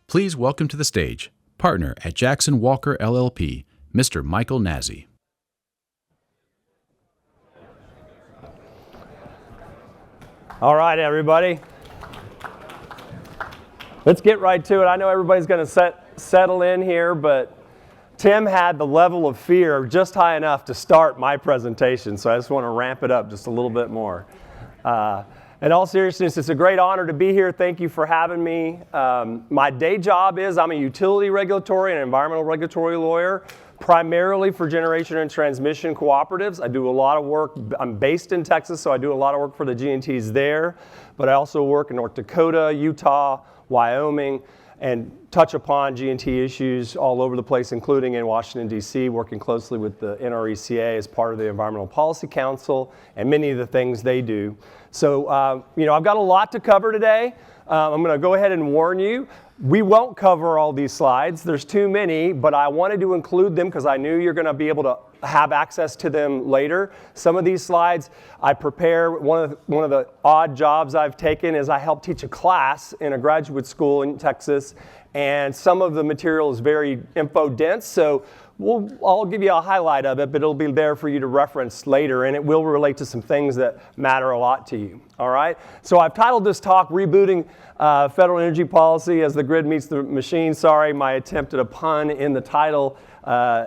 Please welcome to the stage, partner at Jackson Walker LLP, Mr. Michael Nasi. All right, everybody. Let's get right to it. I know everybody's going to settle in here, but Tim had the level of fear just high enough to start my presentation, so I just want to ramp it up just a little bit more. In all seriousness, it's a great honor to be here. Thank you for having me. My day job is I'm a utility regulatory and environmental regulatory lawyer, primarily for generation and transmission cooperatives. I do a lot of work. I'm based in Texas, so I do a lot of work for the G&Ts there, but I also work in North Dakota, Utah, Wyoming, and touch upon G&T issues all over the place, including in Washington, D.C., working closely with the NRECA as part of the Environmental Policy Council and many of the things they do. So, I've got a lot to cover today. I'm going to go ahead and warn you, we won't cover all these slides. There's too many, but I wanted to include them because I knew you're going to be able to have access to them later. Some of these slides I prepare. One of the odd jobs I've taken is I help teach a class in a graduate school in Texas, and some of the material is very info dense, so I'll give you a highlight of it, but it'll be there for you to reference later, and it will relate to some things that matter a lot to you. All right? So I've titled this talk, Rebooting Federal Energy Policy as the Grid Meets the Machine. Sorry, my attempt at a pun in the title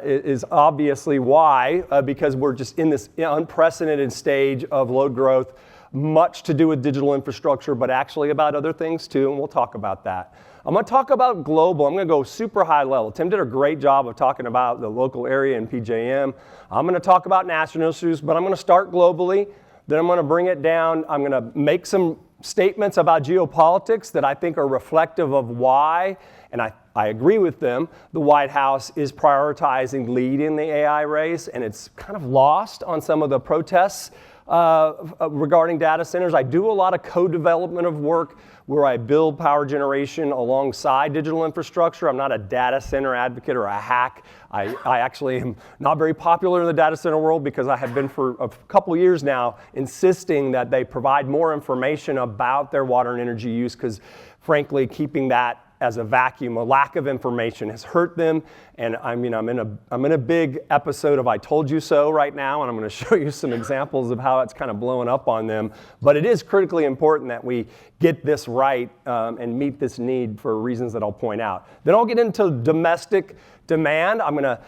is obviously why, because we're just in this unprecedented stage of load growth, much to do with digital infrastructure, but actually about other things too, and we'll talk about that. I'm going to talk about global. I'm going to go super high level. Tim did a great job of talking about the local area in PJM. I'm going to talk about national issues, but I'm going to start globally. Then I'm going to bring it down. I'm going to make some statements about geopolitics that I think are reflective of why, and I agree with them, the White House is prioritizing leading the AI race, and it's kind of lost on some of the protests regarding data centers. I do a lot of co-development of work where I build power generation alongside digital infrastructure. I'm not a data center advocate or a hack. I actually am not very popular in the data center world because I have been for a couple years now insisting that they provide more information about their water and energy use, because frankly, keeping that as a vacuum, a lack of information has hurt them. And I'm in a big episode of I Told You So right now, and I'm going to show you some examples of how it's kind of blowing up on them. But it is critically important that we get this right and meet this need for reasons that I'll point out. Then I'll get into domestic demand. I'm going to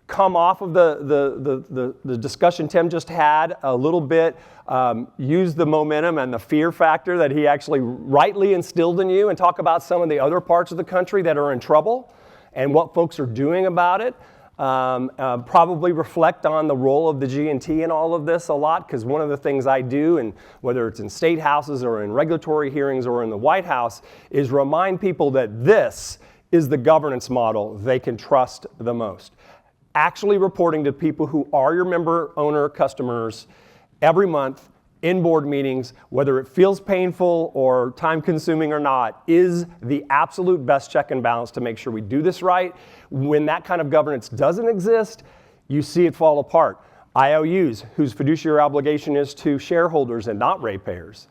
come off of the discussion Tim just had a little bit, use the momentum and the fear factor that he actually rightly instilled in you, and talk about some of the other parts of the country that are in trouble and what folks are doing about it. Probably reflect on the role of the G&T in all of this a lot, because one of the things I do, and whether it's in state houses or in regulatory hearings or in the White House, is remind people that this is the governance model they can trust the most. Actually reporting to people who are your member owner customers every month in board meetings, whether it feels painful or time consuming or not, is the absolute best check and balance to make sure we do this right. When that kind of governance doesn't exist, you see it fall apart. IOUs, whose fiduciary obligation is to shareholders and not ratepayers.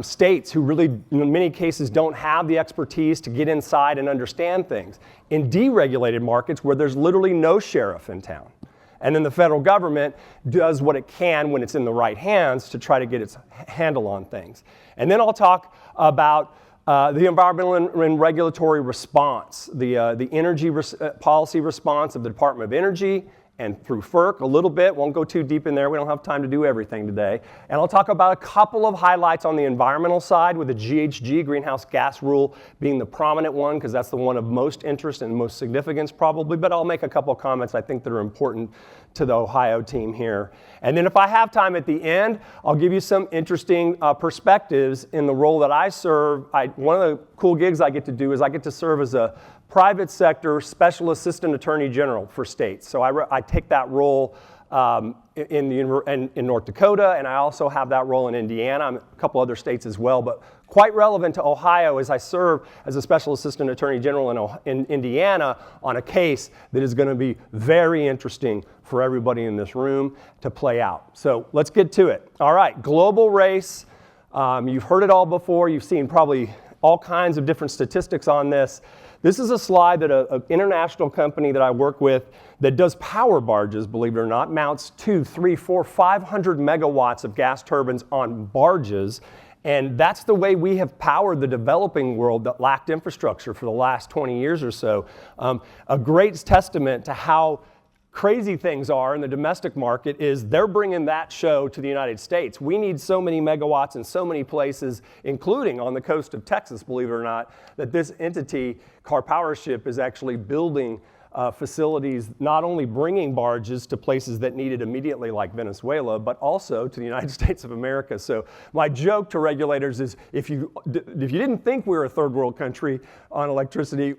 States who really, in many cases, don't have the expertise to get inside and understand things. In deregulated markets where there's literally no sheriff in town. And then the federal government does what it can when it's in the right hands to try to get its handle on things. And then I'll talk about the environmental and regulatory response, the energy policy response of the Department of Energy, and through FERC a little bit. Won't go too deep in there. We don't have time to do everything today. And I'll talk about a couple of highlights on the environmental side, with the GHG, greenhouse gas rule, being the prominent one, because that's the one of most interest and most significance probably. But I'll make a couple of comments I think that are important to the Ohio team here. And then if I have time at the end, I'll give you some interesting perspectives in the role that I serve. One of the cool gigs I get to do is I get to serve as a private sector special assistant attorney general for states. So I take that role in North Dakota, and I also have that role in Indiana, and a couple other states as well. But quite relevant to Ohio is I serve as a special assistant attorney general in Indiana on a case that is going to be very interesting for everybody in this room to play out. So let's get to it. All right, global race. You've heard it all before. You've seen probably all kinds of different statistics on this. This is a slide that an international company that I work with that does power barges, believe it or not, mounts 200, 300, 400, 500 megawatts of gas turbines on barges. And that's the way we have powered the developing world that lacked infrastructure for the last 20 years or so. A great testament to how crazy things are in the domestic market is they're bringing that show to the United States. We need so many megawatts in so many places, including on the coast of Texas, believe it or not, that this entity, Car Powership, is actually building facilities, not only bringing barges to places that need it immediately like Venezuela, but also to the United States of America. So my joke to regulators is if you didn't think we were a third world country on electricity,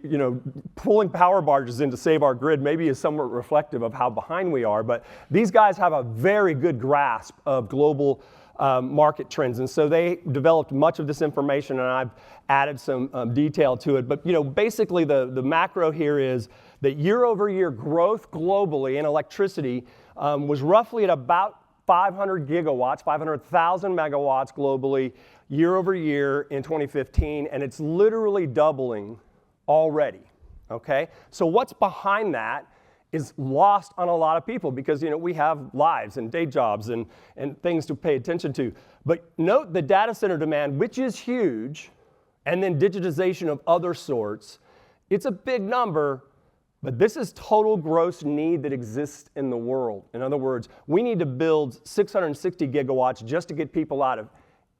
pulling power barges in to save our grid maybe is somewhat reflective of how behind we are. But these guys have a very good grasp of global market trends. And so they developed much of this information, and I've added some detail to it. But basically the macro here is that year-over-year growth globally in electricity was roughly at about 500 gigawatts, 500,000 megawatts globally year over year in 2015, and it's literally doubling already, okay? So what's behind that is lost on a lot of people because we have lives and day jobs and things to pay attention to. But note the data center demand, which is huge, and then digitization of other sorts. It's a big number, but this is total gross need that exists in the world. In other words, we need to build 660 gigawatts just to get people out of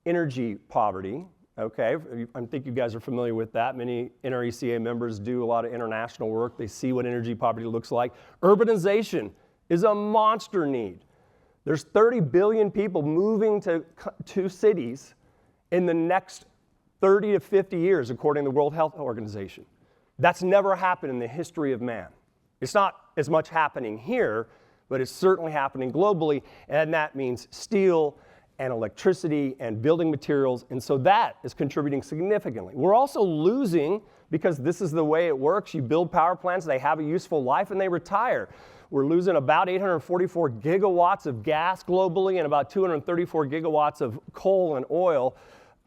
energy poverty. Okay, I think you guys are familiar with that. Many NRECA members do a lot of international work. They see what energy poverty looks like. Urbanization is a monster need. There's 30 billion people moving to cities in the next 30 to 50 years, according to the World Health Organization. That's never happened in the history of man. It's not as much happening here, but it's certainly happening globally, and that means steel and electricity and building materials, and so that is contributing significantly. We're also losing, because this is the way it works, you build power plants, they have a useful life, and they retire. We're losing about 844 gigawatts of gas globally and about 234 gigawatts of coal and oil.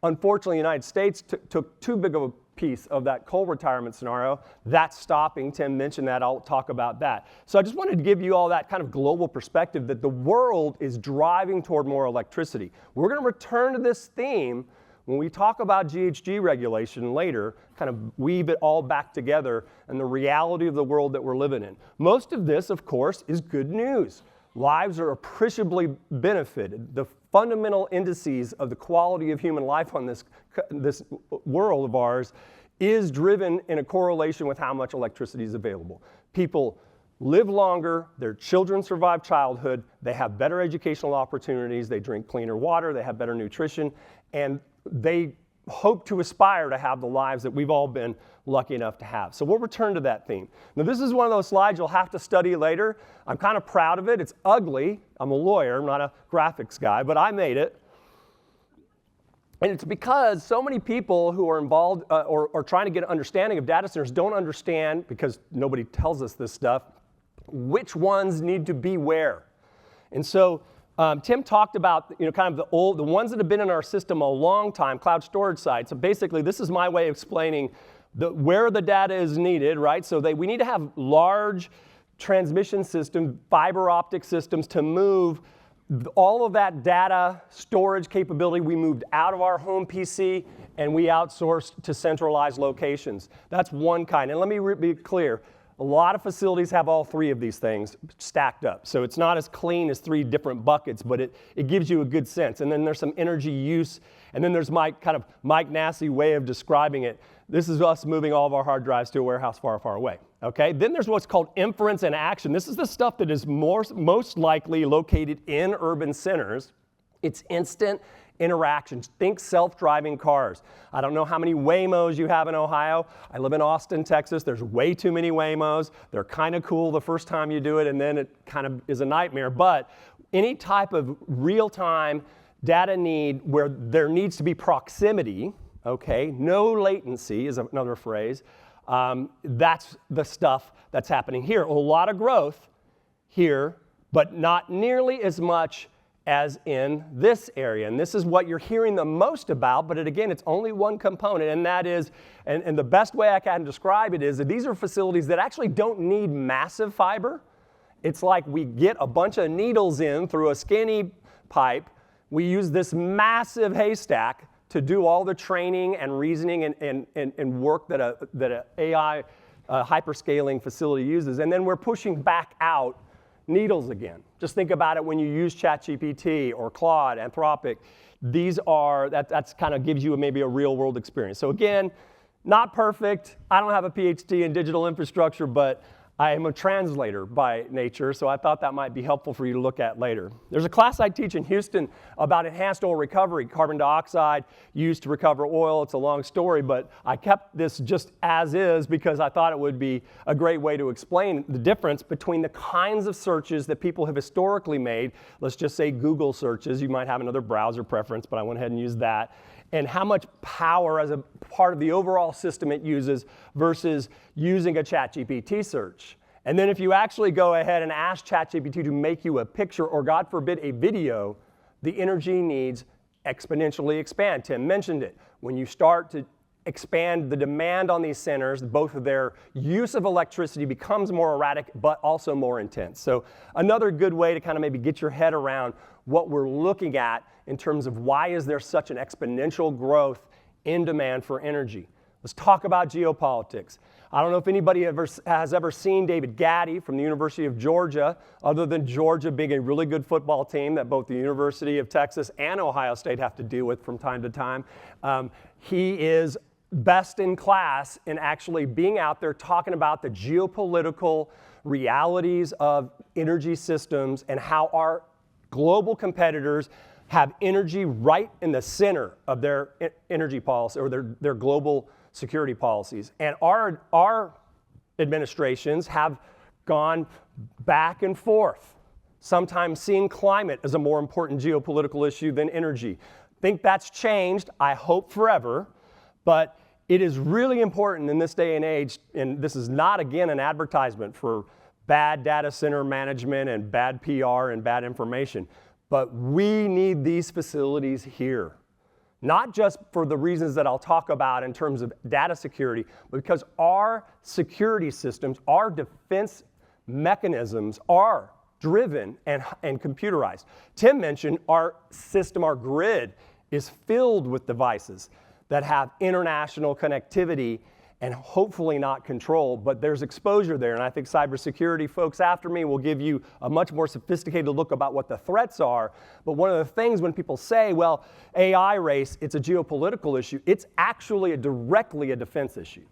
Unfortunately, the United States took too big of a piece of that coal retirement scenario. That's stopping. Tim mentioned that. I'll talk about that. So I just wanted to give you all that kind of global perspective that the world is driving toward more electricity. We're going to return to this theme when we talk about GHG regulation later, kind of weave it all back together and the reality of the world that we're living in. Most of this, of course, is good news. Lives are appreciably benefited. The fundamental indices of the quality of human life on this world of ours is driven in a correlation with how much electricity is available. People live longer, their children survive childhood, they have better educational opportunities, they drink cleaner water, they have better nutrition, and they hope to aspire to have the lives that we've all been lucky enough to have. So we'll return to that theme. Now this is one of those slides you'll have to study later. I'm kind of proud of it. It's ugly. I'm a lawyer, I'm not a graphics guy, but I made it. And it's because so many people who are involved or trying to get an understanding of data centers don't understand, because nobody tells us this stuff, which ones need to be where. And so Tim talked about kind of the ones that have been in our system a long time, cloud storage sites. So basically, this is my way of explaining where the data is needed, right? So we need to have large transmission systems, fiber optic systems to move all of that data storage capability. We moved out of our home PC and we outsourced to centralized locations. That's one kind. And let me be clear. A lot of facilities have all three of these things stacked up. So it's not as clean as three different buckets, but it gives you a good sense. And then there's some energy use. And then there's my kind of Mike Nasi way of describing it. This is us moving all of our hard drives to a warehouse far, far away. Okay? Then there's what's called inference and action. This is the stuff that is most likely located in urban centers. It's instant interactions. Think self-driving cars. I don't know how many Waymos you have in Ohio. I live in Austin, Texas. There's way too many Waymos. They're kind of cool the first time you do it, and then it kind of is a nightmare. But any type of real-time data need where there needs to be proximity, okay, no latency is another phrase, that's the stuff that's happening here. A lot of growth here, but not nearly as much as in this area. And this is what you're hearing the most about, but again, it's only one component, and that is, and the best way I can describe it is that these are facilities that actually don't need massive fiber. It's like we get a bunch of needles in through a skinny pipe. We use this massive haystack to do all the training and reasoning and work that an AI hyperscaling facility uses. And then we're pushing back out needles again. Just think about it when you use ChatGPT or Claude, Anthropic. That's kind of gives you maybe a real world experience. So again, not perfect. I don't have a PhD in digital infrastructure, but I am a translator by nature, so I thought that might be helpful for you to look at later. There's a class I teach in Houston about enhanced oil recovery, carbon dioxide used to recover oil. It's a long story, but I kept this just as is because I thought it would be a great way to explain the difference between the kinds of searches that people have historically made. Let's just say Google searches. You might have another browser preference, but I went ahead and used that. And how much power as a part of the overall system it uses versus using a ChatGPT search. And then if you actually go ahead and ask ChatGPT to make you a picture or, God forbid, a video, the energy needs exponentially expand. Tim mentioned it. When you start to expand the demand on these centers, both of their use of electricity becomes more erratic but also more intense. So another good way to kind of maybe get your head around what we're looking at in terms of why is there such an exponential growth in demand for energy. Let's talk about geopolitics. I don't know if anybody has ever seen David Gaddy from the University of Georgia, other than Georgia being a really good football team that both the University of Texas and Ohio State have to deal with from time to time. He is best in class in actually being out there talking about the geopolitical realities of energy systems and how our global competitors have energy right in the center of their energy policy or their global security policies. And our administrations have gone back and forth, sometimes seeing climate as a more important geopolitical issue than energy. Think that's changed, I hope forever, but it is really important in this day and age, and this is not, again, an advertisement for bad data center management and bad PR and bad information, but we need these facilities here. Not just for the reasons that I'll talk about in terms of data security, but because our security systems, our defense mechanisms are driven and computerized. Tim mentioned our system, our grid, is filled with devices that have international connectivity and hopefully not control, but there's exposure there. And I think cybersecurity folks after me will give you a much more sophisticated look about what the threats are. But one of the things when people say, well, AI race, it's a geopolitical issue, it's actually directly a defense issue.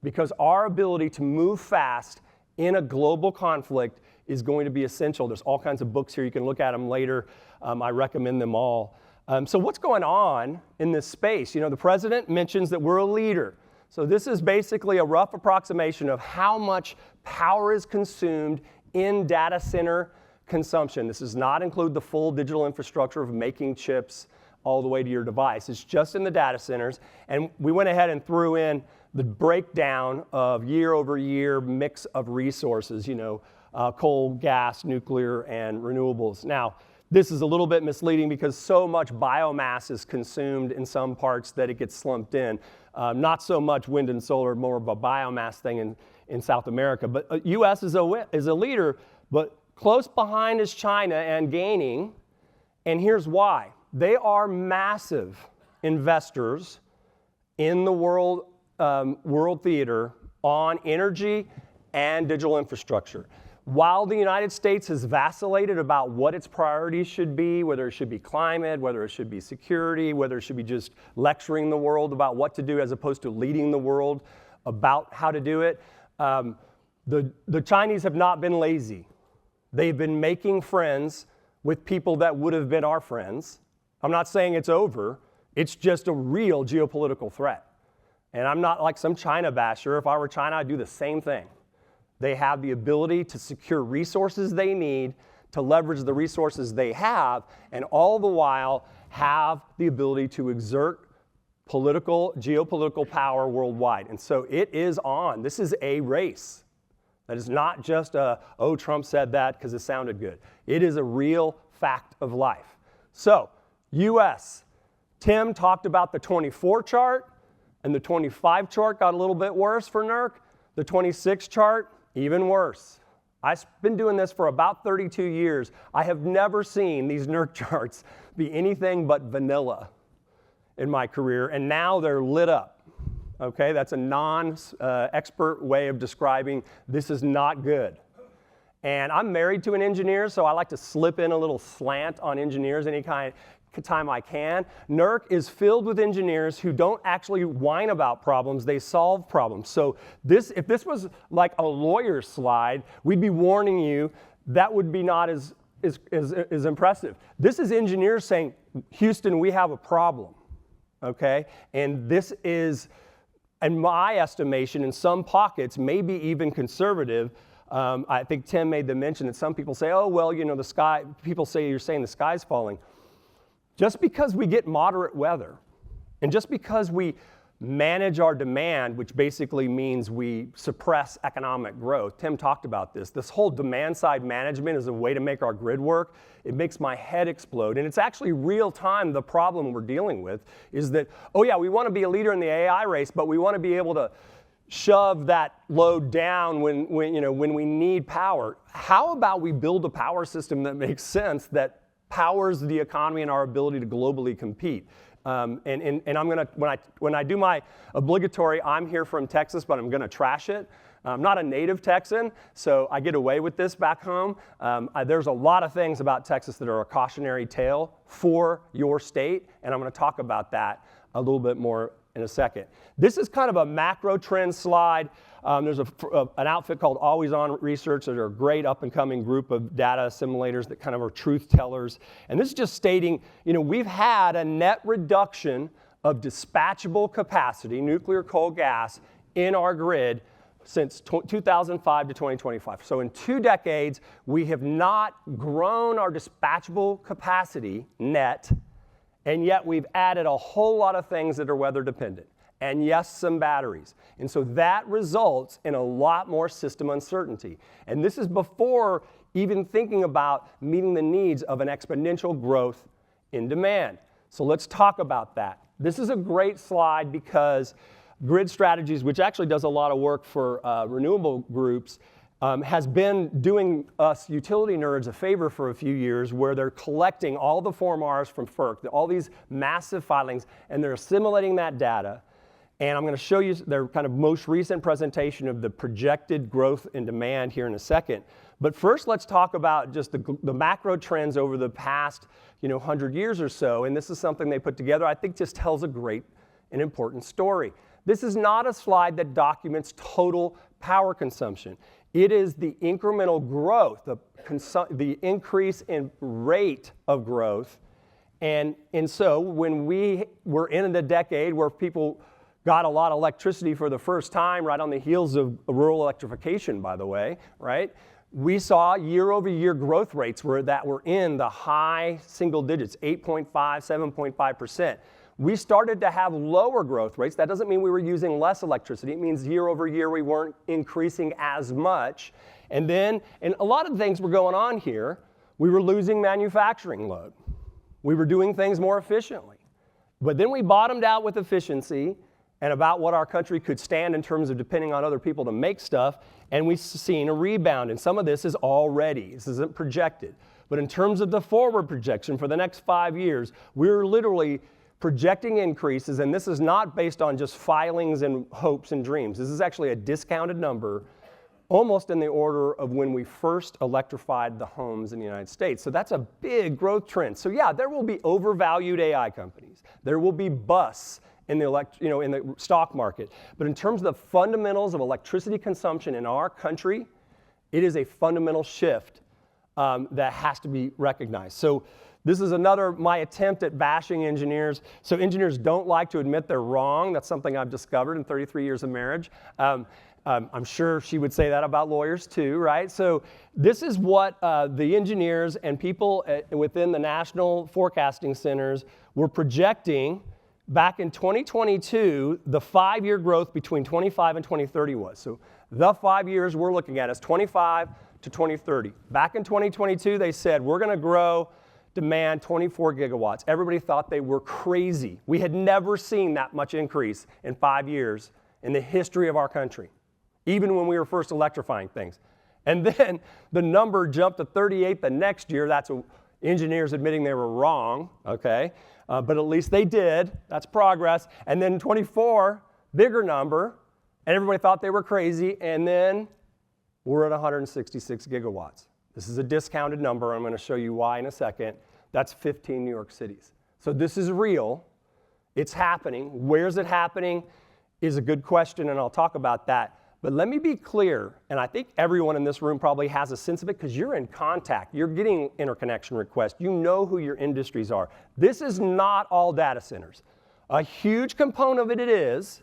Because our ability to move fast in a global conflict is going to be essential. There's all kinds of books here. You can look at them later. I recommend them all. So what's going on in this space? You know, the president mentions that we're a leader. So this is basically a rough approximation of how much power is consumed in data center consumption. This does not include the full digital infrastructure of making chips all the way to your device. It's just in the data centers. And we went ahead and threw in the breakdown of year-over-year mix of resources, you know, coal, gas, nuclear, and renewables. Now, this is a little bit misleading because so much biomass is consumed in some parts that it gets slumped in. Not so much wind and solar, more of a biomass thing in South America. But U.S. is a leader, but close behind is China and gaining. And here's why. They are massive investors in the world theater on energy and digital infrastructure. While the United States has vacillated about what its priorities should be, whether it should be climate, whether it should be security, whether it should be just lecturing the world about what to do as opposed to leading the world about how to do it, the Chinese have not been lazy. They've been making friends with people that would have been our friends. I'm not saying it's over. It's just a real geopolitical threat. And I'm not like some China basher. If I were China, I'd do the same thing. They have the ability to secure resources they need, to leverage the resources they have, and all the while have the ability to exert geopolitical power worldwide. And so it is on. This is a race. That is not just oh, Trump said that because it sounded good. It is a real fact of life. So, US, Tim talked about the 24 chart, and the 25 chart got a little bit worse for NERC. The 26 chart, even worse. I've been doing this for about 32 years. I have never seen these NERC charts be anything but vanilla in my career, and now they're lit up. Okay, that's a non-expert way of describing this is not good. And I'm married to an engineer, so I like to slip in a little slant on engineers any kind of time I can. NERC is filled with engineers who don't actually whine about problems, they solve problems. So if this was like a lawyer's slide, we'd be warning you that would be not as impressive. This is engineers saying, Houston, we have a problem, okay? And this is, in my estimation, in some pockets, maybe even conservative. I think Tim made the mention that some people say, oh, well, you know, people say you're saying the sky's falling. Just because we get moderate weather, and just because we manage our demand, which basically means we suppress economic growth. Tim talked about this. This whole demand side management is a way to make our grid work. It makes my head explode. And it's actually real time. The problem we're dealing with is that, oh yeah, we want to be a leader in the AI race, but we want to be able to shove that load down when we need power. How about we build a power system that makes sense, that powers the economy and our ability to globally compete? And I'm gonna, when I do my obligatory, I'm here from Texas, but I'm gonna trash it. I'm not a native Texan, so I get away with this back home. There's a lot of things about Texas that are a cautionary tale for your state, and I'm gonna talk about that a little bit more in a second. This is kind of a macro trend slide. There's an outfit called Always On Research. They're a great up-and-coming group of data assimilators that kind of are truth tellers. And this is just stating, we've had a net reduction of dispatchable capacity, nuclear, coal, gas, in our grid since 2005 to 2025. So in 2 decades, we have not grown our dispatchable capacity net, and yet we've added a whole lot of things that are weather dependent. And yes, some batteries. And so that results in a lot more system uncertainty. And this is before even thinking about meeting the needs of an exponential growth in demand. So let's talk about that. This is a great slide because Grid Strategies, which actually does a lot of work for renewable groups, has been doing us utility nerds a favor for a few years, where they're collecting all the Form Rs from FERC, all these massive filings, and they're assimilating that data. And I'm going to show you their kind of most recent presentation of the projected growth in demand here in a second. But first, let's talk about just the macro trends over the past 100 years or so. And this is something they put together I think just tells a great and important story. This is not a slide that documents total power consumption. It is the incremental growth, the increase in rate of growth. And so when we were in a decade where people got a lot of electricity for the first time, right on the heels of rural electrification, by the way, right? We saw year-over-year growth rates that were in the high single digits, 8.5, 7.5%. We started to have lower growth rates. That doesn't mean we were using less electricity. It means year over year we weren't increasing as much. And a lot of things were going on here. We were losing manufacturing load. We were doing things more efficiently. But then we bottomed out with efficiency and about what our country could stand in terms of depending on other people to make stuff, and we've seen a rebound. And some of this is already, this isn't projected. But in terms of the forward projection for the next 5 years, we're literally projecting increases, and this is not based on just filings and hopes and dreams. This is actually a discounted number, almost in the order of when we first electrified the homes in the United States. So that's a big growth trend. So yeah, there will be overvalued AI companies. There will be busts in the in the stock market. But in terms of the fundamentals of electricity consumption in our country, it is a fundamental shift that has to be recognized. So this is my attempt at bashing engineers. So engineers don't like to admit they're wrong. That's something I've discovered in 33 years of marriage. I'm sure she would say that about lawyers too, right? So this is what the engineers and people within the national forecasting centers were projecting back in 2022, the 5-year growth between 25 and 2030 was. So the 5 years we're looking at is 25 to 2030. Back in 2022, they said we're going to grow demand 24 gigawatts. Everybody thought they were crazy. We had never seen that much increase in 5 years in the history of our country, even when we were first electrifying things. And then the number jumped to 38 the next year. That's engineers admitting they were wrong, okay? But at least they did. That's progress. And then 24, bigger number, and everybody thought they were crazy, and then we're at 166 gigawatts. This is a discounted number. I'm going to show you why in a second. That's 15 New York cities. So this is real. It's happening. Where's it happening is a good question, and I'll talk about that. But let me be clear, and I think everyone in this room probably has a sense of it because you're in contact. You're getting interconnection requests. You know who your industries are. This is not all data centers. A huge component of it is,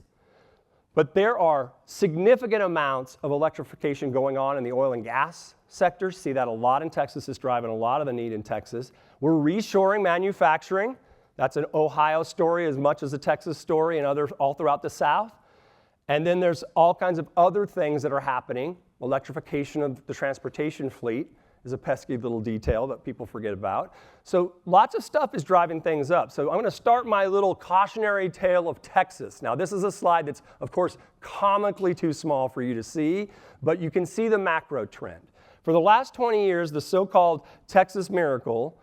but there are significant amounts of electrification going on in the oil and gas sector. See that a lot in Texas. It's driving a lot of the need in Texas. We're reshoring manufacturing. That's an Ohio story as much as a Texas story and others all throughout the South. And then there's all kinds of other things that are happening. Electrification of the transportation fleet is a pesky little detail that people forget about. So lots of stuff is driving things up. So I'm going to start my little cautionary tale of Texas. Now this is a slide that's, of course, comically too small for you to see, but you can see the macro trend. For the last 20 years, the so-called Texas miracle,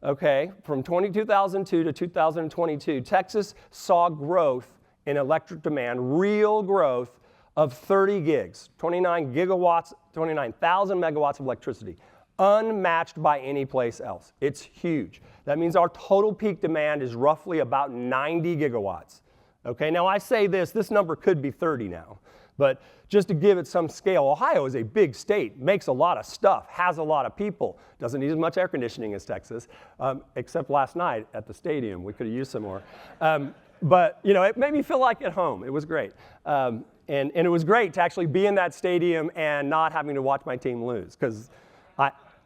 okay, from 2002 to 2022, Texas saw growth in electric demand, real growth of 30 gigs, 29 gigawatts, 29,000 megawatts of electricity, unmatched by any place else. It's huge. That means our total peak demand is roughly about 90 gigawatts. Okay, now I say this number could be 30 now, but just to give it some scale, Ohio is a big state, makes a lot of stuff, has a lot of people, doesn't need as much air conditioning as Texas, except last night at the stadium. We could have used some more. But you know, it made me feel like at home. It was great. And it was great to actually be in that stadium and not having to watch my team lose, because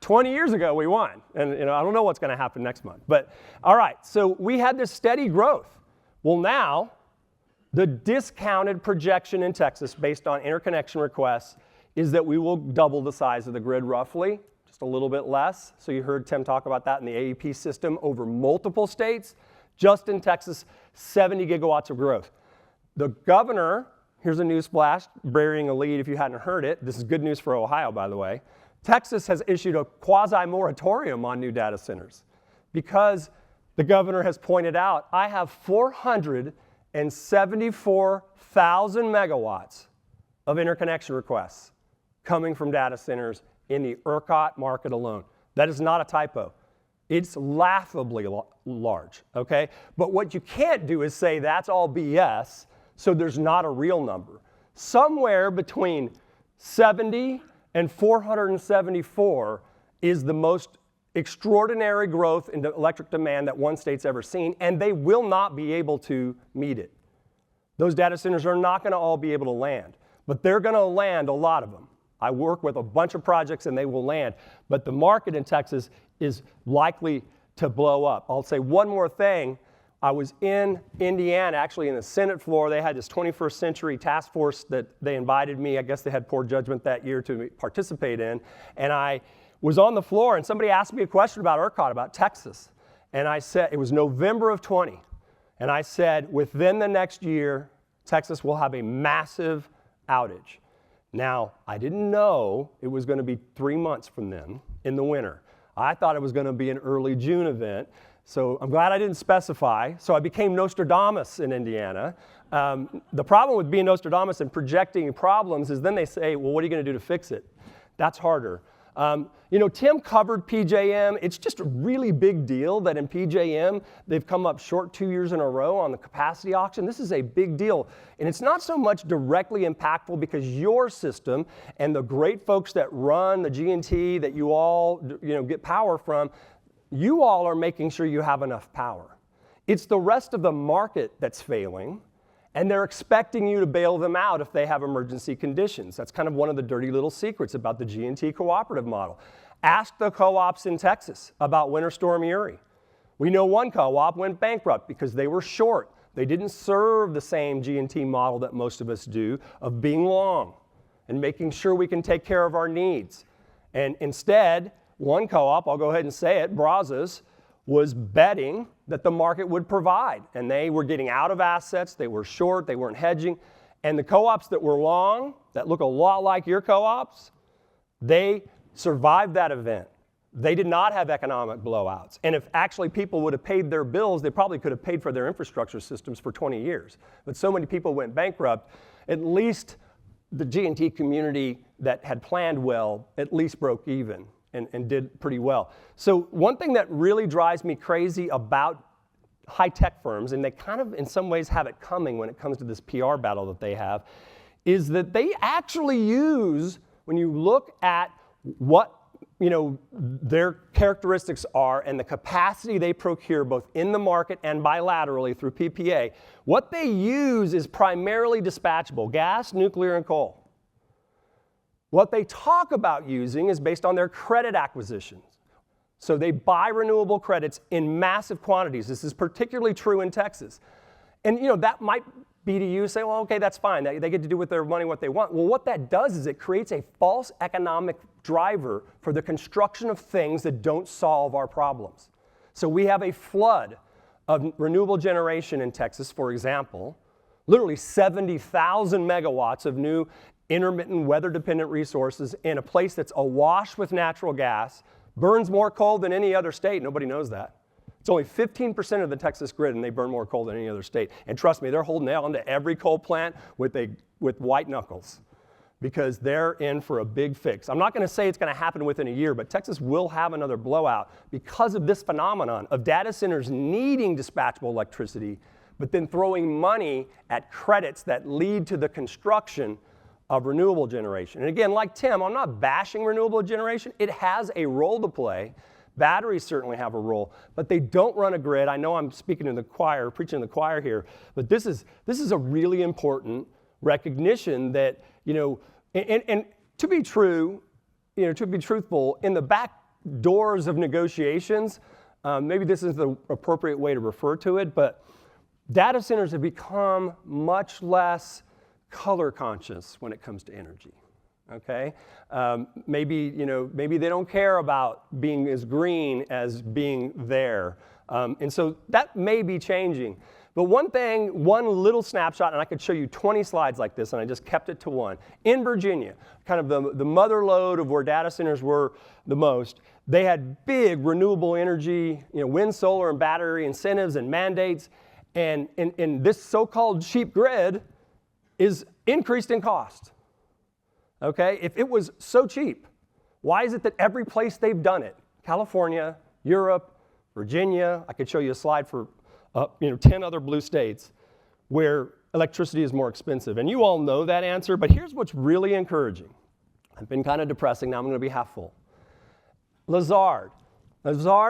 20 years ago we won. And you know, I don't know what's going to happen next month. But all right, so we had this steady growth. Well, now the discounted projection in Texas based on interconnection requests is that we will double the size of the grid roughly, just a little bit less. So you heard Tim talk about that in the AEP system over multiple states. Just in Texas, 70 gigawatts of growth. The governor, here's a news flash, burying a lead if you hadn't heard it. This is good news for Ohio, by the way. Texas has issued a quasi-moratorium on new data centers because the governor has pointed out, I have 474,000 megawatts of interconnection requests coming from data centers in the ERCOT market alone. That is not a typo. It's laughably large, okay? But what you can't do is say that's all BS, so there's not a real number. Somewhere between 70 and 474 is the most extraordinary growth in electric demand that one state's ever seen, and they will not be able to meet it. Those data centers are not going to all be able to land, but they're going to land, a lot of them. I work with a bunch of projects and they will land, but the market in Texas is likely to blow up. I'll say one more thing. I was in Indiana, actually in the Senate floor. They had this 21st century task force that they invited me. I guess they had poor judgment that year to participate in. And I was on the floor and somebody asked me a question about ERCOT, about Texas. And I said, it was November of 20. And I said, within the next year, Texas will have a massive outage. Now, I didn't know it was going to be 3 months from then in the winter. I thought it was going to be an early June event, so I'm glad I didn't specify. So I became Nostradamus in Indiana. The problem with being Nostradamus and projecting problems is then they say, well, what are you going to do to fix it? That's harder. You know, Tim covered PJM. It's just a really big deal that in PJM, they've come up short 2 years in a row on the capacity auction. This is a big deal. And it's not so much directly impactful because your system and the great folks that run the G&T that you all get power from, you all are making sure you have enough power. It's the rest of the market that's failing. And they're expecting you to bail them out if they have emergency conditions. That's kind of one of the dirty little secrets about the G&T cooperative model. Ask the co-ops in Texas about Winter Storm Uri. We know one co-op went bankrupt because they were short. They didn't serve the same G&T model that most of us do of being long and making sure we can take care of our needs. And instead, one co-op, I'll go ahead and say it, Brazos, was betting that the market would provide. And they were getting out of assets, they were short, they weren't hedging. And the co-ops that were long, that look a lot like your co-ops, they survived that event. They did not have economic blowouts. And if actually people would have paid their bills, they probably could have paid for their infrastructure systems for 20 years. But so many people went bankrupt, at least the G&T community that had planned well at least broke even and did pretty well. So one thing that really drives me crazy about high-tech firms, and they kind of in some ways have it coming when it comes to this PR battle that they have, is that they actually use, when you look at what their characteristics are and the capacity they procure both in the market and bilaterally through PPA, what they use is primarily dispatchable, gas, nuclear, and coal. What they talk about using is based on their credit acquisitions. So they buy renewable credits in massive quantities. This is particularly true in Texas. And that might be to you say, well, okay, that's fine. They get to do with their money what they want. Well, what that does is it creates a false economic driver for the construction of things that don't solve our problems. So we have a flood of renewable generation in Texas, for example, literally 70,000 megawatts of new intermittent weather-dependent resources in a place that's awash with natural gas, burns more coal than any other state. Nobody knows that. It's only 15% of the Texas grid, and they burn more coal than any other state. And trust me, they're holding on to every coal plant with white knuckles because they're in for a big fix. I'm not going to say it's going to happen within a year, but Texas will have another blowout because of this phenomenon of data centers needing dispatchable electricity, but then throwing money at credits that lead to the construction of renewable generation. And again, like Tim, I'm not bashing renewable generation. It has a role to play. Batteries certainly have a role, but they don't run a grid. I know I'm speaking to the choir, preaching to the choir here, but this is a really important recognition that, and to be true, to be truthful, in the back doors of negotiations, maybe this is the appropriate way to refer to it, but data centers have become much less color conscious when it comes to energy. Okay, maybe they don't care about being as green as being there, and so that may be changing. But one little snapshot, and I could show you 20 slides like this, and I just kept it to one. In Virginia, kind of the mother lode of where data centers were the most, they had big renewable energy, wind, solar, and battery incentives and mandates, and this so-called cheap grid is increased in cost. Okay, if it was so cheap, why is it that every place they've done it, California, Europe, Virginia, I could show you a slide for 10 other blue states where electricity is more expensive? And you all know that answer, but here's what's really encouraging. I've been kind of depressing, now I'm going to be half full. Lazard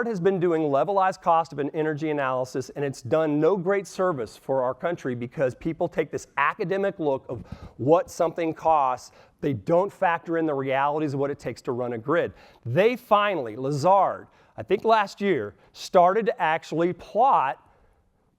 has been doing levelized cost of an energy analysis, and it's done no great service for our country because people take this academic look of what something costs. They don't factor in the realities of what it takes to run a grid. They finally, Lazard, I think last year, started to actually plot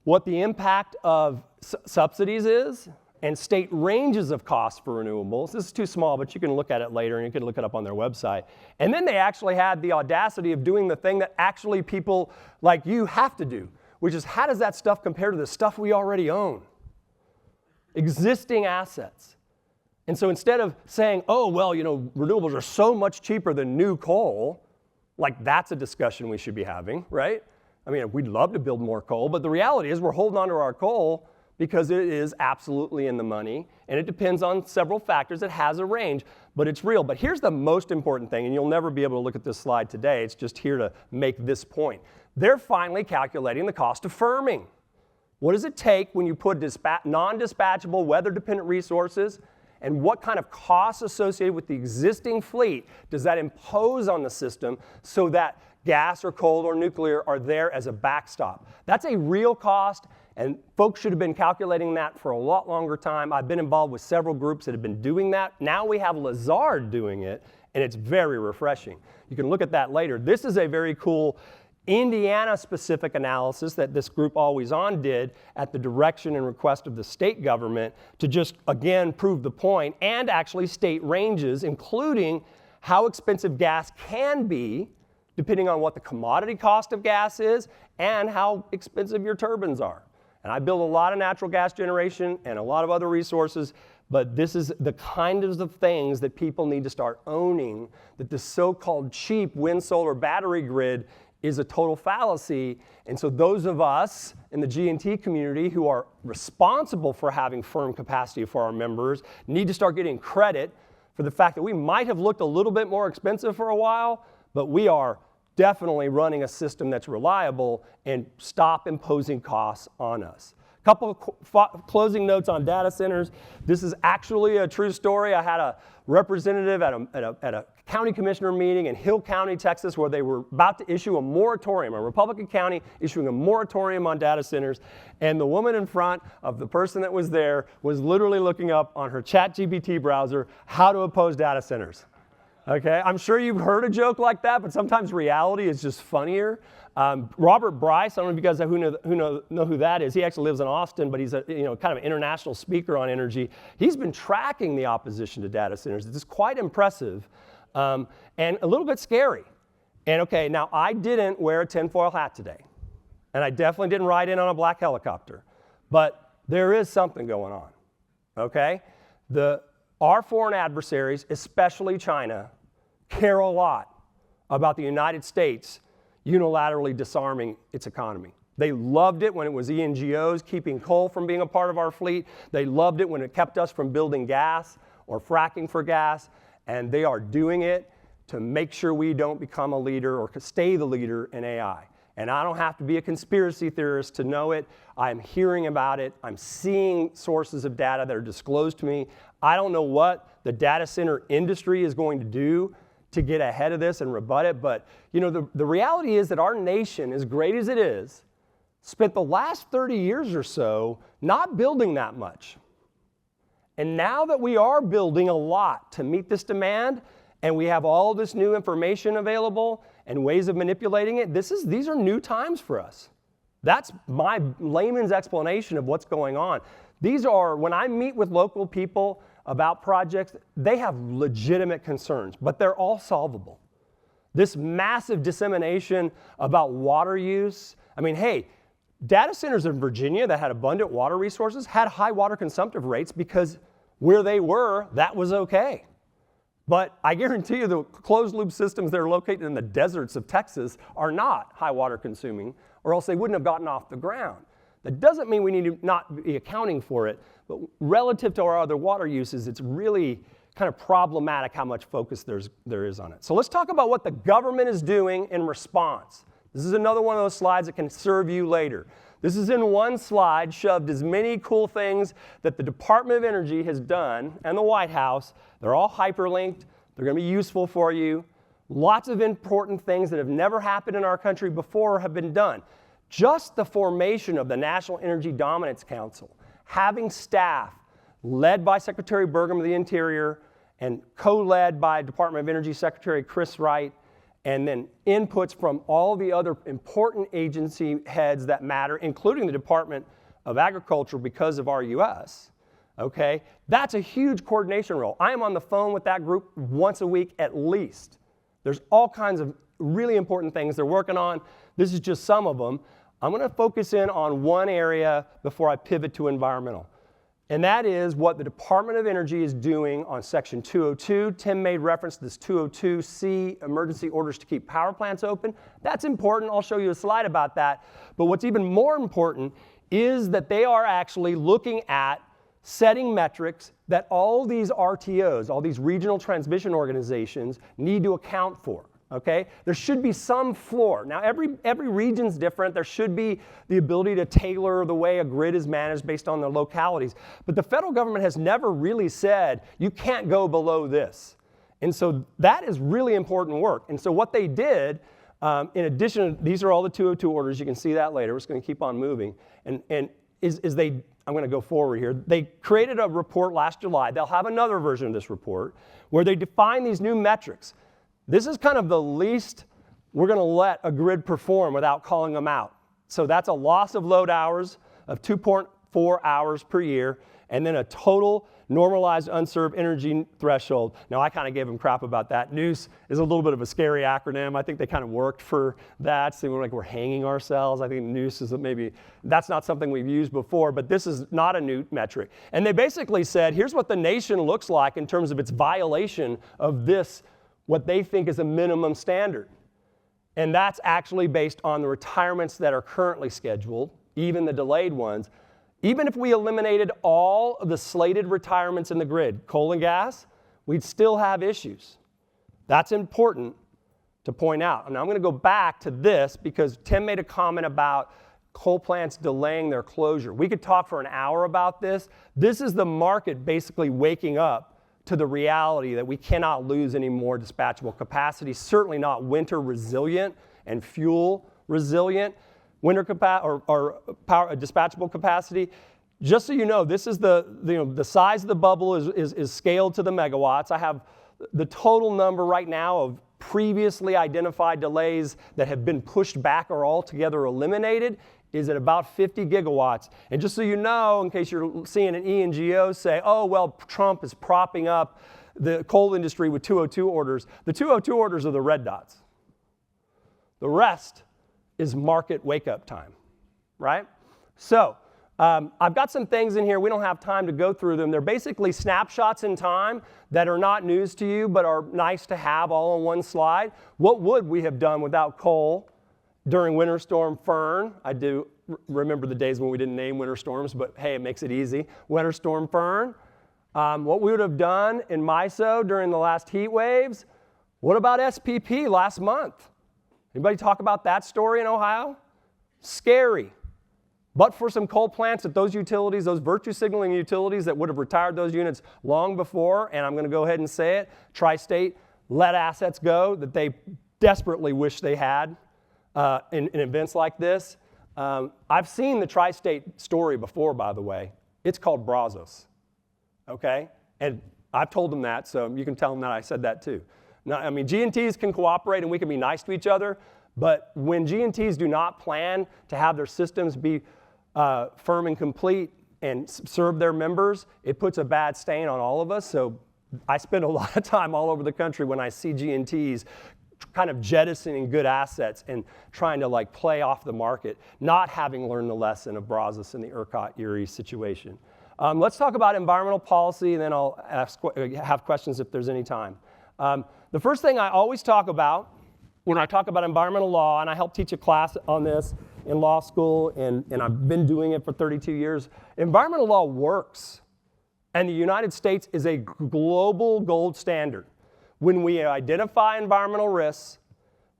what the impact of subsidies is and state ranges of costs for renewables. This is too small, but you can look at it later, and you can look it up on their website. And then they actually had the audacity of doing the thing that actually people like you have to do, which is how does that stuff compare to the stuff we already own? Existing assets. And so instead of saying, oh, well, renewables are so much cheaper than new coal, like that's a discussion we should be having, right? I mean, we'd love to build more coal, but the reality is we're holding on to our coal because it is absolutely in the money, and it depends on several factors. It has a range, but it's real. But here's the most important thing, and you'll never be able to look at this slide today. It's just here to make this point. They're finally calculating the cost of firming. What does it take when you put non-dispatchable, weather-dependent resources, and what kind of costs associated with the existing fleet does that impose on the system so that gas or coal or nuclear are there as a backstop? That's a real cost, and folks should have been calculating that for a lot longer time. I've been involved with several groups that have been doing that. Now we have Lazard doing it, and it's very refreshing. You can look at that later. This is a very cool Indiana-specific analysis that this group Always On did at the direction and request of the state government to just, again, prove the point and actually state ranges, including how expensive gas can be depending on what the commodity cost of gas is and how expensive your turbines are. And I build a lot of natural gas generation and a lot of other resources, but this is the kinds of things that people need to start owning, that the so-called cheap wind, solar, battery grid is a total fallacy. And so those of us in the G&T community who are responsible for having firm capacity for our members need to start getting credit for the fact that we might have looked a little bit more expensive for a while, but we are definitely running a system that's reliable, and stop imposing costs on us. A couple of closing notes on data centers. This is actually a true story. I had a representative at a county commissioner meeting in Hill County, Texas, where they were about to issue a moratorium, a Republican county issuing a moratorium on data centers. And the woman in front of the person that was there was literally looking up on her ChatGPT browser how to oppose data centers. Okay, I'm sure you've heard a joke like that, but sometimes reality is just funnier. Robert Bryce, I don't know if you guys know who that is. He actually lives in Austin, but he's a kind of an international speaker on energy. He's been tracking the opposition to data centers. It's quite impressive and a little bit scary. And okay, now I didn't wear a tinfoil hat today, and I definitely didn't ride in on a black helicopter, but there is something going on. Okay, our foreign adversaries, especially China, care a lot about the United States unilaterally disarming its economy. They loved it when it was ENGOs keeping coal from being a part of our fleet. They loved it when it kept us from building gas or fracking for gas. And they are doing it to make sure we don't become a leader or stay the leader in AI. And I don't have to be a conspiracy theorist to know it. I'm hearing about it. I'm seeing sources of data that are disclosed to me. I don't know what the data center industry is going to do to get ahead of this and rebut it, but the reality is that our nation, as great as it is, spent the last 30 years or so not building that much. And now that we are building a lot to meet this demand, and we have all this new information available and ways of manipulating it, these are new times for us. That's my layman's explanation of what's going on. These are, when I meet with local people about projects, they have legitimate concerns, but they're all solvable. This massive dissemination about water use, I mean, hey, data centers in Virginia that had abundant water resources had high water consumptive rates because where they were, that was okay. But I guarantee you the closed loop systems that are located in the deserts of Texas are not high water consuming, or else they wouldn't have gotten off the ground. That doesn't mean we need to not be accounting for it, but relative to our other water uses, it's really kind of problematic how much focus there is on it. So let's talk about what the government is doing in response. This is another one of those slides that can serve you later. This is in one slide, shoved as many cool things that the Department of Energy has done and the White House. They're all hyperlinked. They're going to be useful for you. Lots of important things that have never happened in our country before have been done. Just the formation of the National Energy Dominance Council, having staff led by Secretary Burgum of the Interior and co-led by Department of Energy Secretary Chris Wright, and then inputs from all the other important agency heads that matter, including the Department of Agriculture because of our US, okay? That's a huge coordination role. I am on the phone with that group once a week at least. There's all kinds of really important things they're working on. This is just some of them. I'm going to focus in on one area before I pivot to environmental. And that is what the Department of Energy is doing on Section 202. Tim made reference to this 202C, emergency orders to keep power plants open. That's important. I'll show you a slide about that. But what's even more important is that they are actually looking at setting metrics that all these RTOs, all these regional transmission organizations, need to account for. Okay? There should be some floor. Now, every region's different. There should be the ability to tailor the way a grid is managed based on the localities. But the federal government has never really said, you can't go below this. And so that is really important work. And so what they did, in addition, these are all the 202 orders. You can see that later. We're just going to keep on moving. I'm going to go forward here. They created a report last July. They'll have another version of this report where they define these new metrics. This is kind of the least we're going to let a grid perform without calling them out. So that's a loss of load hours of 2.4 hours per year, and then a total normalized unserved energy threshold. Now, I kind of gave them crap about that. NOOS is a little bit of a scary acronym. I think they kind of worked for that. So we're like we're hanging ourselves. I think NOOS is maybe, that's not something we've used before, but this is not a new metric. And they basically said, here's what the nation looks like in terms of its violation of this, what they think is a minimum standard. And that's actually based on the retirements that are currently scheduled, even the delayed ones. Even if we eliminated all of the slated retirements in the grid, coal and gas, we'd still have issues. That's important to point out. And I'm going to go back to this because Tim made a comment about coal plants delaying their closure. We could talk for an hour about this. This is the market basically waking up to the reality that we cannot lose any more dispatchable capacity, certainly not winter resilient and fuel resilient. Winter or power dispatchable capacity. Just so you know, this is the size of the bubble is scaled to the megawatts. I have the total number right now of previously identified delays that have been pushed back or altogether eliminated is at about 50 gigawatts. And just so you know, in case you're seeing an E&GO say, oh, well, Trump is propping up the coal industry with 202 orders. The 202 orders are the red dots. The rest is market wake-up time, right? So I've got some things in here. We don't have time to go through them. They're basically snapshots in time that are not news to you, but are nice to have all on one slide. What would we have done without coal during Winter Storm Fern? I do remember the days when we didn't name winter storms, but hey, it makes it easy. Winter Storm Fern. What we would have done in MISO during the last heat waves. What about SPP last month? Anybody talk about that story in Ohio? Scary. But for some coal plants at those utilities, those virtue signaling utilities that would have retired those units long before, and I'm going to go ahead and say it, Tri-State let assets go that they desperately wish they had in events like this. I've seen the Tri-State story before, by the way. It's called Brazos, okay? And I've told them that, so you can tell them that I said that too. Now, I mean, G&Ts can cooperate and we can be nice to each other, but when G&Ts do not plan to have their systems be firm and complete and serve their members, it puts a bad stain on all of us. So I spend a lot of time all over the country when I see G&Ts kind of jettisoning good assets and trying to like play off the market, not having learned the lesson of Brazos and the ERCOT-Erie situation. Let's talk about environmental policy, and then I'll have questions if there's any time. The first thing I always talk about when I talk about environmental law, and I help teach a class on this in law school, and I've been doing it for 32 years, environmental law works. And the United States is a global gold standard. When we identify environmental risks,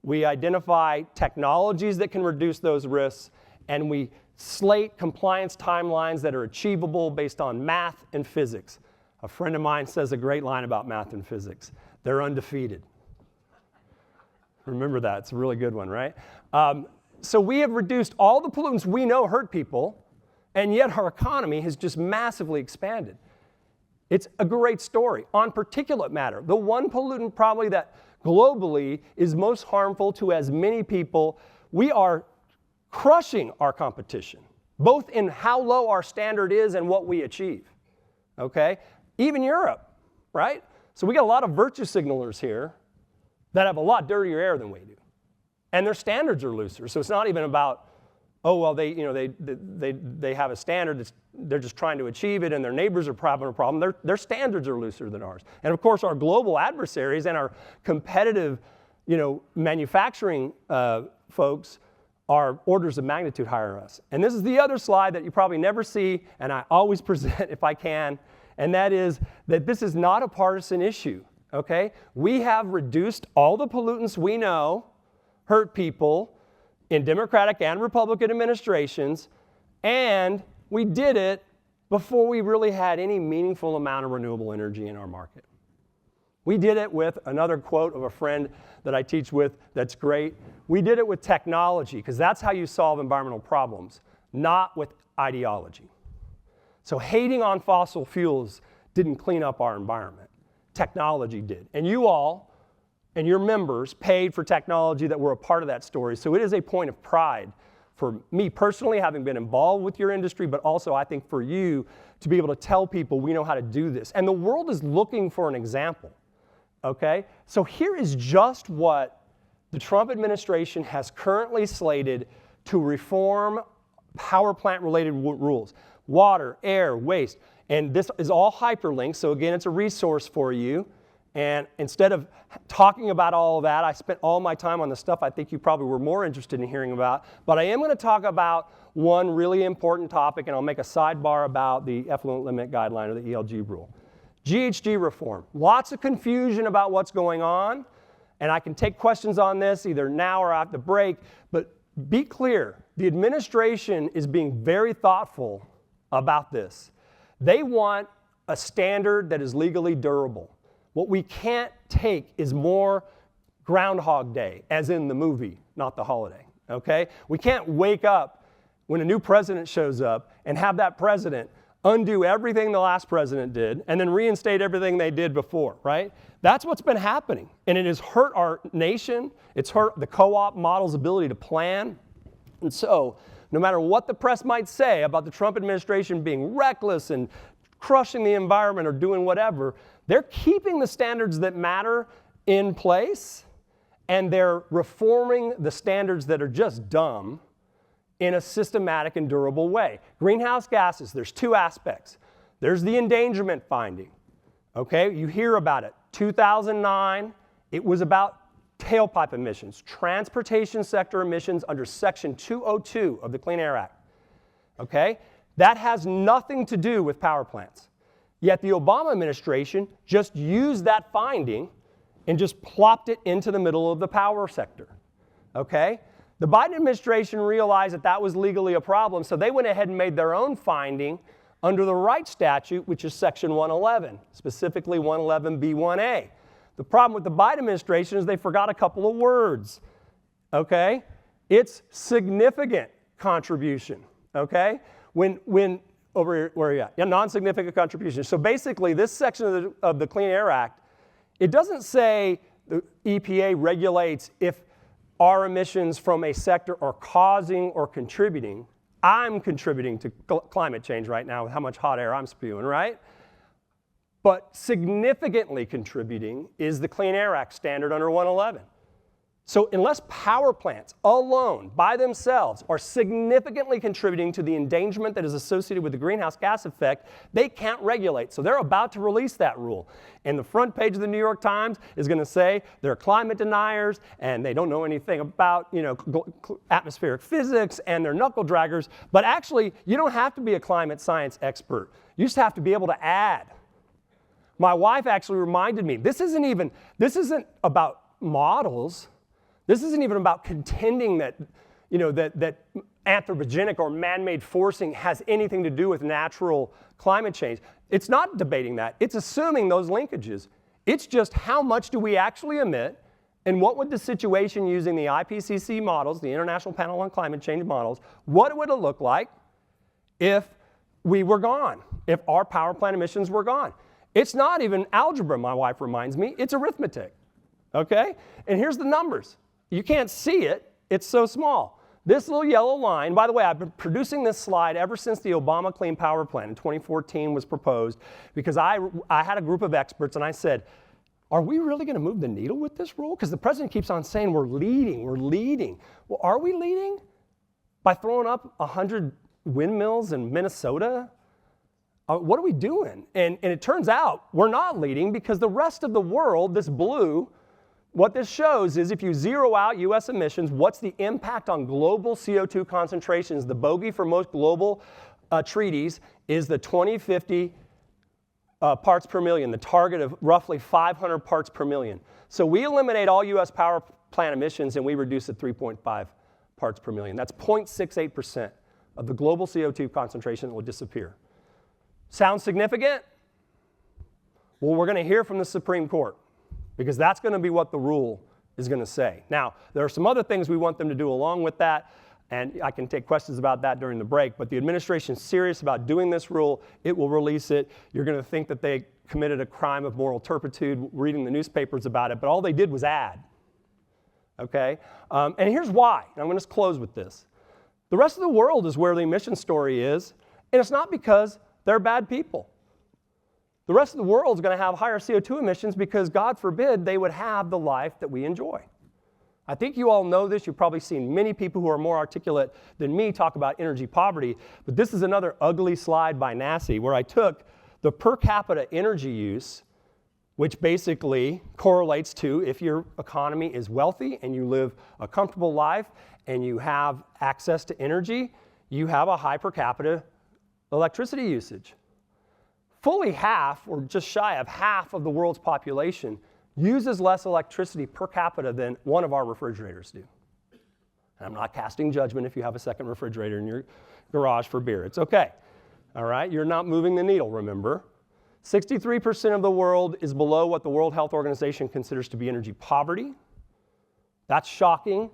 we identify technologies that can reduce those risks, and we slate compliance timelines that are achievable based on math and physics. A friend of mine says a great line about math and physics. They're undefeated. Remember that. It's a really good one, right? So we have reduced all the pollutants we know hurt people, and yet our economy has just massively expanded. It's a great story. On particulate matter, the one pollutant probably that globally is most harmful to as many people, we are crushing our competition, both in how low our standard is and what we achieve, okay? Even Europe, right? So we got a lot of virtue signalers here that have a lot dirtier air than we do. And their standards are looser. So it's not even about, oh, well, they have a standard, they're just trying to achieve it, and their neighbors are having a problem. Their standards are looser than ours. And of course, our global adversaries and our competitive, manufacturing folks are orders of magnitude higher than us. And this is the other slide that you probably never see, and I always present if I can, and that is that this is not a partisan issue, okay? We have reduced all the pollutants we know hurt people in Democratic and Republican administrations, and we did it before we really had any meaningful amount of renewable energy in our market. We did it with another quote of a friend that I teach with that's great. We did it with technology, because that's how you solve environmental problems, not with ideology. So hating on fossil fuels didn't clean up our environment. Technology did. And you all and your members paid for technology that were a part of that story. So it is a point of pride for me personally, having been involved with your industry, but also I think for you to be able to tell people we know how to do this. And the world is looking for an example, okay? So here is just what the Trump administration has currently slated to reform power plant related rules. Water, air, waste. And this is all hyperlinked, so again, it's a resource for you. And instead of talking about all of that, I spent all my time on the stuff I think you probably were more interested in hearing about. But I am going to talk about one really important topic, and I'll make a sidebar about the effluent limit guideline or the ELG rule. GHG reform. Lots of confusion about what's going on, and I can take questions on this either now or after the break, but be clear, the administration is being very thoughtful about this. They want a standard that is legally durable. What we can't take is more Groundhog Day, as in the movie, not the holiday, okay? We can't wake up when a new president shows up and have that president undo everything the last president did and then reinstate everything they did before, right? That's what's been happening, and it has hurt our nation. It's hurt the co-op model's ability to plan. And so, no matter what the press might say about the Trump administration being reckless and crushing the environment or doing whatever, they're keeping the standards that matter in place, and they're reforming the standards that are just dumb in a systematic and durable way. Greenhouse gases, there's two aspects. There's the endangerment finding. Okay, you hear about it. 2009, it was about tailpipe emissions, transportation sector emissions under Section 202 of the Clean Air Act. Okay, that has nothing to do with power plants. Yet the Obama administration just used that finding and just plopped it into the middle of the power sector. Okay? The Biden administration realized that that was legally a problem, so they went ahead and made their own finding under the right statute, which is Section 111, specifically 111B1A. The problem with the Biden administration is they forgot a couple of words. Okay? It's significant contribution. Okay? When over here, where are you at? Yeah, non-significant contribution. So basically, this section of the Clean Air Act, it doesn't say the EPA regulates if our emissions from a sector are causing or contributing. I'm contributing to climate change right now with how much hot air I'm spewing, right? But significantly contributing is the Clean Air Act standard under 111. So unless power plants alone, by themselves, are significantly contributing to the endangerment that is associated with the greenhouse gas effect, they can't regulate. So they're about to release that rule. And the front page of the New York Times is going to say they're climate deniers and they don't know anything about, atmospheric physics, and they're knuckle draggers. But actually, you don't have to be a climate science expert. You just have to be able to add. My wife actually reminded me, this isn't about models. This isn't even about contending that, that anthropogenic or man-made forcing has anything to do with natural climate change. It's not debating that. It's assuming those linkages. It's just how much do we actually emit, and what would the situation using the IPCC models, the International Panel on Climate Change models, what would it look like if we were gone, if our power plant emissions were gone? It's not even algebra, my wife reminds me. It's arithmetic, okay? And here's the numbers. You can't see it. It's so small. This little yellow line, by the way, I've been producing this slide ever since the Obama Clean Power Plan in 2014 was proposed, because I had a group of experts and I said, are we really going to move the needle with this rule? Because the president keeps on saying we're leading. Well, are we leading by throwing up 100 windmills in Minnesota? What are we doing? And it turns out we're not leading, because the rest of the world, this blue, what this shows is if you zero out U.S. emissions, what's the impact on global CO2 concentrations? The bogey for most global treaties is the 2050 parts per million, the target of roughly 500 parts per million. So we eliminate all U.S. power plant emissions and we reduce it 3.5 parts per million. That's 0.68% of the global CO2 concentration that will disappear. Sounds significant? Well, we're going to hear from the Supreme Court, because that's going to be what the rule is going to say. Now, there are some other things we want them to do along with that, and I can take questions about that during the break, but the administration is serious about doing this rule. It will release it. You're going to think that they committed a crime of moral turpitude reading the newspapers about it, but all they did was add. Okay? And here's why. I'm going to close with this. The rest of the world is where the emission story is, and it's not because they're bad people. The rest of the world is going to have higher CO2 emissions because, God forbid, they would have the life that we enjoy. I think you all know this. You've probably seen many people who are more articulate than me talk about energy poverty, but this is another ugly slide by Nasi where I took the per capita energy use, which basically correlates to if your economy is wealthy and you live a comfortable life and you have access to energy, you have a high per capita electricity usage. Fully half, or just shy of half of the world's population uses less electricity per capita than one of our refrigerators do. And I'm not casting judgment if you have a second refrigerator in your garage for beer. It's okay. All right? You're not moving the needle, remember. 63% of the world is below what the World Health Organization considers to be energy poverty. That's shocking,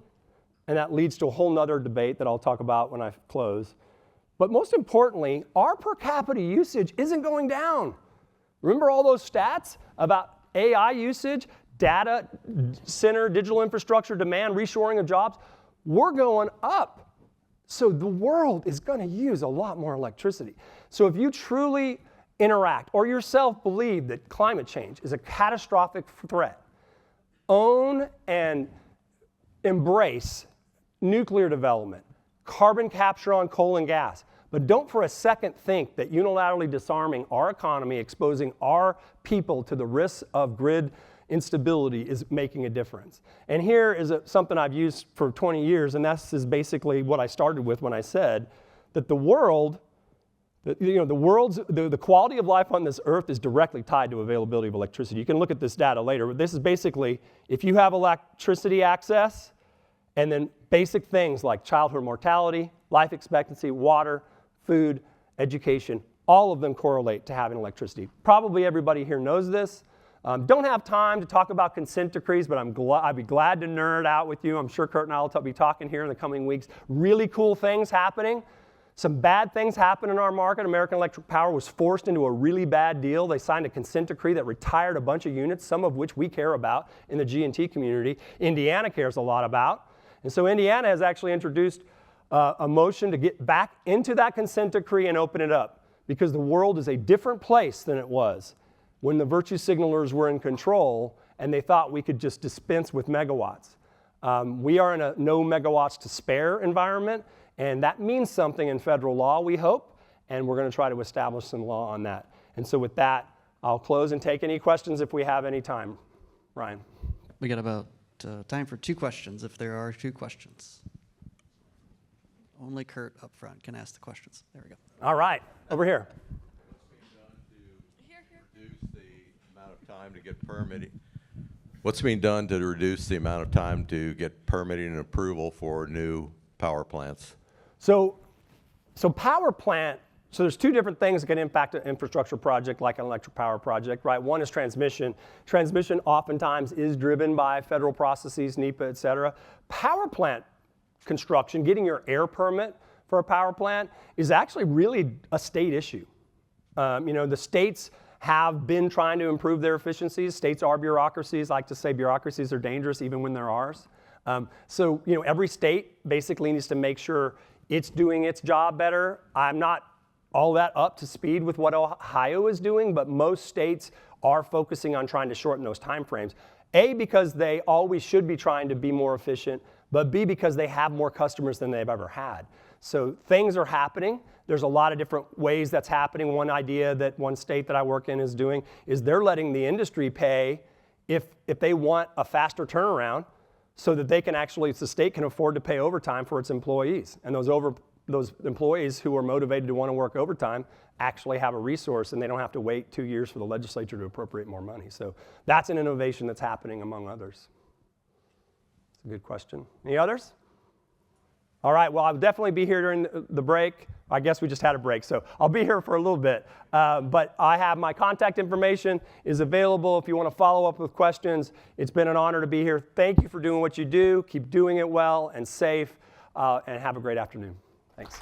and that leads to a whole nother debate that I'll talk about when I close. But most importantly, our per capita usage isn't going down. Remember all those stats about AI usage, data center, digital infrastructure, demand, reshoring of jobs? We're going up. So the world is going to use a lot more electricity. So if you truly interact or yourself believe that climate change is a catastrophic threat, own and embrace nuclear development, carbon capture on coal and gas. But don't for a second think that unilaterally disarming our economy, exposing our people to the risks of grid instability is making a difference. And here is something I've used for 20 years, and this is basically what I started with when I said that the world, the quality of life on this earth is directly tied to availability of electricity. You can look at this data later, but this is basically if you have electricity access, and then basic things like childhood mortality, life expectancy, water, food, education, all of them correlate to having electricity. Probably everybody here knows this. Don't have time to talk about consent decrees, but I'd be glad to nerd out with you. I'm sure Kurt and I will be talking here in the coming weeks. Really cool things happening. Some bad things happen in our market. American Electric Power was forced into a really bad deal. They signed a consent decree that retired a bunch of units, some of which we care about in the G&T community. Indiana cares a lot about. And so Indiana has actually introduced a motion to get back into that consent decree and open it up because the world is a different place than it was when the virtue signalers were in control and they thought we could just dispense with megawatts. We are in a no megawatts to spare environment, and that means something in federal law, we hope, and we're going to try to establish some law on that. And so with that, I'll close and take any questions if we have any time. Ryan. We got about time for 2 questions, if there are 2 questions. Only Kurt up front can ask the questions. There we go. All right, over here. What's being done to reduce the amount of time to get permitting and approval for new power plants? So power plant, so there's 2 different things that can impact an infrastructure project like an electric power project, right? One is transmission. Transmission oftentimes is driven by federal processes, NEPA, et cetera. Power plant construction, getting your air permit for a power plant is actually really a state issue. The states have been trying to improve their efficiencies. States are bureaucracies. I like to say bureaucracies are dangerous even when they're ours. So every state basically needs to make sure it's doing its job better. I'm not all that up to speed with what Ohio is doing, but most states are focusing on trying to shorten those time frames. A, because they always should be trying to be more efficient, but B, because they have more customers than they've ever had. So things are happening. There's a lot of different ways that's happening. One idea that one state that I work in is doing is they're letting the industry pay if they want a faster turnaround so that they can actually, the state can afford to pay overtime for its employees. And those employees who are motivated to want to work overtime actually have a resource and they don't have to wait 2 years for the legislature to appropriate more money. So that's an innovation that's happening among others. It's a good question. Any others? All right, well, I'll definitely be here during the break. I guess we just had a break, so I'll be here for a little bit. But I have my contact information is available if you want to follow up with questions. It's been an honor to be here. Thank you for doing what you do. Keep doing it well and safe, and have a great afternoon. Thanks.